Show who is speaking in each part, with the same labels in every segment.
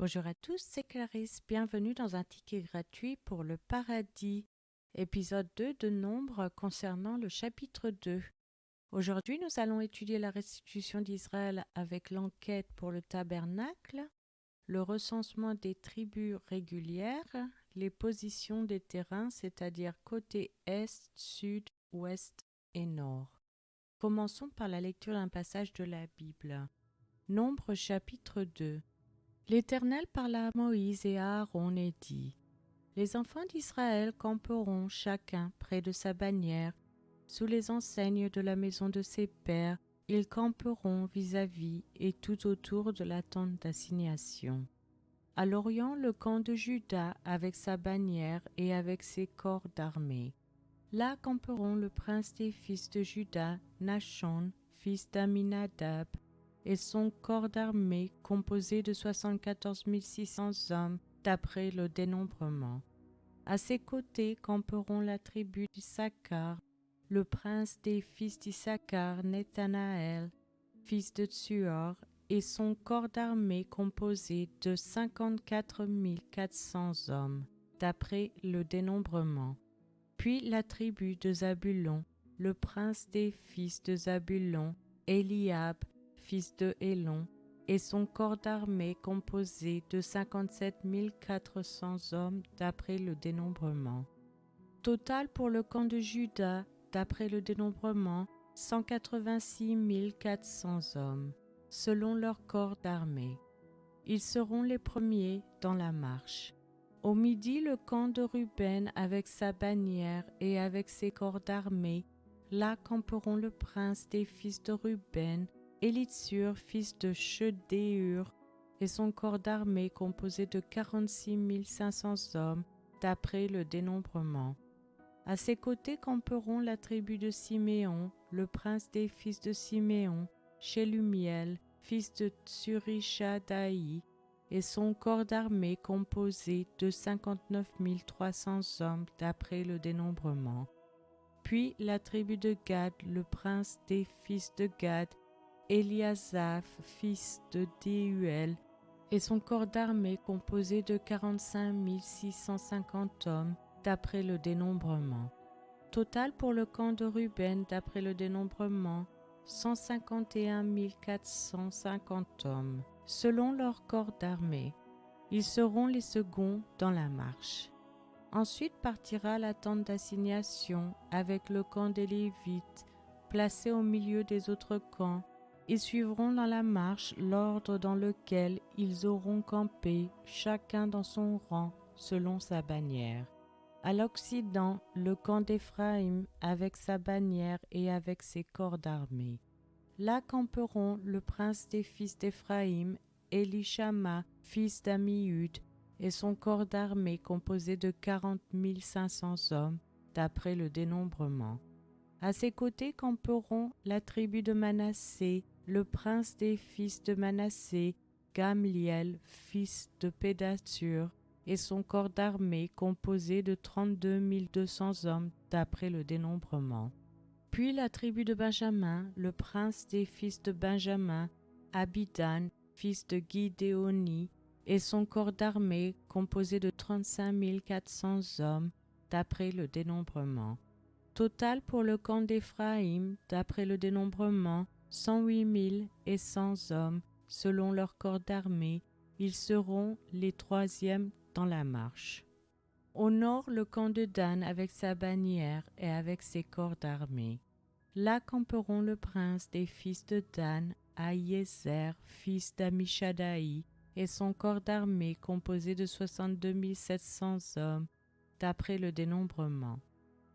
Speaker 1: Bonjour à tous, c'est Clarisse. Bienvenue dans un ticket gratuit pour le paradis, épisode 2 de Nombre concernant le chapitre 2. Aujourd'hui, nous allons étudier la restitution d'Israël avec l'enquête pour le tabernacle, le recensement des tribus régulières, les positions des terrains, c'est-à-dire côté est, sud, ouest et nord. Commençons par la lecture d'un passage de la Bible. Nombre chapitre 2. L'Éternel parla à Moïse et à Aaron et dit : Les enfants d'Israël camperont chacun près de sa bannière, sous les enseignes de la maison de ses pères, ils camperont vis-à-vis et tout autour de la tente d'assignation. À l'orient, le camp de Juda avec sa bannière et avec ses corps d'armée. Là camperont le prince des fils de Juda, Nachon, fils d'Amminadab, et son corps d'armée composé de 74 600 hommes d'après le dénombrement. À ses côtés camperont la tribu d'Issachar, le prince des fils d'Issachar, Nathanaël, fils de Tsuor, et son corps d'armée composé de 54 400 hommes, d'après le dénombrement. Puis la tribu de Zabulon, le prince des fils de Zabulon, Eliab, fils de Hélon, et son corps d'armée composé de 57 400 hommes d'après le dénombrement. Total pour le camp de Juda, d'après le dénombrement, 186 400 hommes, selon leur corps d'armée. Ils seront les premiers dans la marche. Au midi, le camp de Ruben avec sa bannière et avec ses corps d'armée. Là camperont le prince des fils de Ruben, Élitsur, fils de Shedéur, et son corps d'armée composé de 46 500 hommes, d'après le dénombrement. À ses côtés camperont la tribu de Siméon, le prince des fils de Siméon, Shelumiel, fils de Tsurishadaï, et son corps d'armée composé de 59 300 hommes d'après le dénombrement. Puis la tribu de Gad, le prince des fils de Gad, Eliasaph, fils de Déuel, et son corps d'armée composé de 45 650 hommes d'après le dénombrement. Total pour le camp de Ruben d'après le dénombrement, 151 450 hommes, selon leur corps d'armée. Ils seront les seconds dans la marche. Ensuite partira la tente d'assignation avec le camp des Lévites, placé au milieu des autres camps. Ils suivront dans la marche l'ordre dans lequel ils auront campé, chacun dans son rang, selon sa bannière. À l'Occident, le camp d'Éphraïm avec sa bannière et avec ses corps d'armée. Là camperont le prince des fils d'Éphraïm, Élishama, fils d'Ammiud, et son corps d'armée composé de 40 500 hommes, d'après le dénombrement. À ses côtés camperont la tribu de Manassé, le prince des fils de Manassé, Gamliel, fils de Pédatsur, et son corps d'armée composé de 32 200 hommes, d'après le dénombrement. Puis la tribu de Benjamin, le prince des fils de Benjamin, Abidan, fils de Guidéoni, et son corps d'armée composé de 35 400 hommes, d'après le dénombrement. Total pour le camp d'Éphraïm, d'après le dénombrement, 108 100 hommes, selon leur corps d'armée. Ils seront les troisièmes dans la marche. Au nord, le camp de Dan avec sa bannière et avec ses corps d'armée. Là camperont le prince des fils de Dan, Ahiézer, fils d'Amishadaï, et son corps d'armée composé de 62 700 hommes, d'après le dénombrement.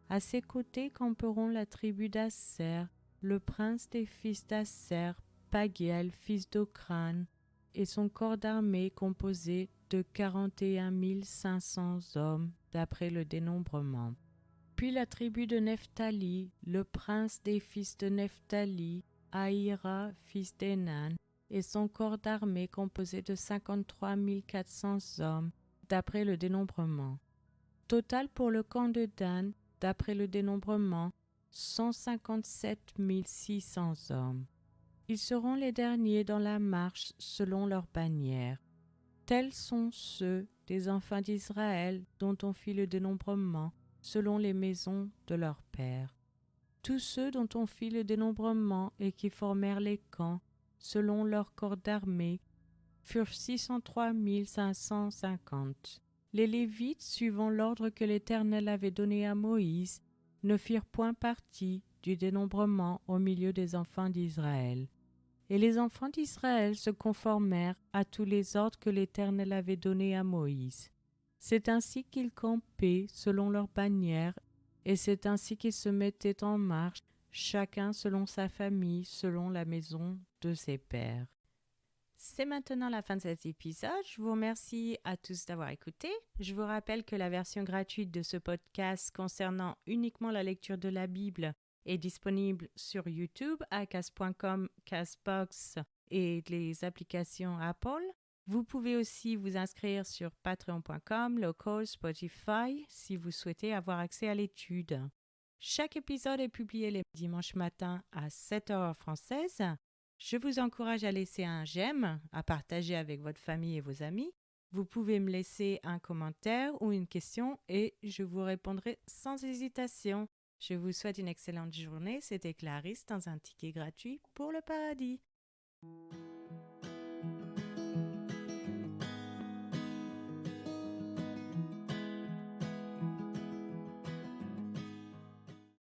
Speaker 1: À ses côtés camperont la tribu d'Asser, le prince des fils d'Asser, Pagiel, fils d'Ocran, et son corps d'armée composé de 41 500 hommes, d'après le dénombrement. Puis la tribu de Nephtali, le prince des fils de Nephtali, Ahira, fils d'Enan, et son corps d'armée composé de 53 400 hommes, d'après le dénombrement. Total pour le camp de Dan, d'après le dénombrement, 157 600 hommes. Ils seront les derniers dans la marche selon leur bannière. Tels sont ceux des enfants d'Israël dont on fit le dénombrement selon les maisons de leurs pères. Tous ceux dont on fit le dénombrement et qui formèrent les camps selon leur corps d'armée furent 603 550. Les Lévites, suivant l'ordre que l'Éternel avait donné à Moïse, ne firent point partie du dénombrement au milieu des enfants d'Israël. Et les enfants d'Israël se conformèrent à tous les ordres que l'Éternel avait donnés à Moïse. C'est ainsi qu'ils campaient selon leurs bannières, et c'est ainsi qu'ils se mettaient en marche, chacun selon sa famille, selon la maison de ses pères. C'est maintenant la fin de cet épisode. Je vous remercie à tous d'avoir écouté. Je vous rappelle que la version gratuite de ce podcast concernant uniquement la lecture de la Bible est disponible sur YouTube, acast.com, Castbox et les applications Apple. Vous pouvez aussi vous inscrire sur patreon.com, Local, Spotify si vous souhaitez avoir accès à l'étude. Chaque épisode est publié les dimanches matins à 7h française. Je vous encourage à laisser un j'aime, à partager avec votre famille et vos amis. Vous pouvez me laisser un commentaire ou une question et je vous répondrai sans hésitation. Je vous souhaite une excellente journée. C'était Clarisse dans un ticket gratuit pour le paradis.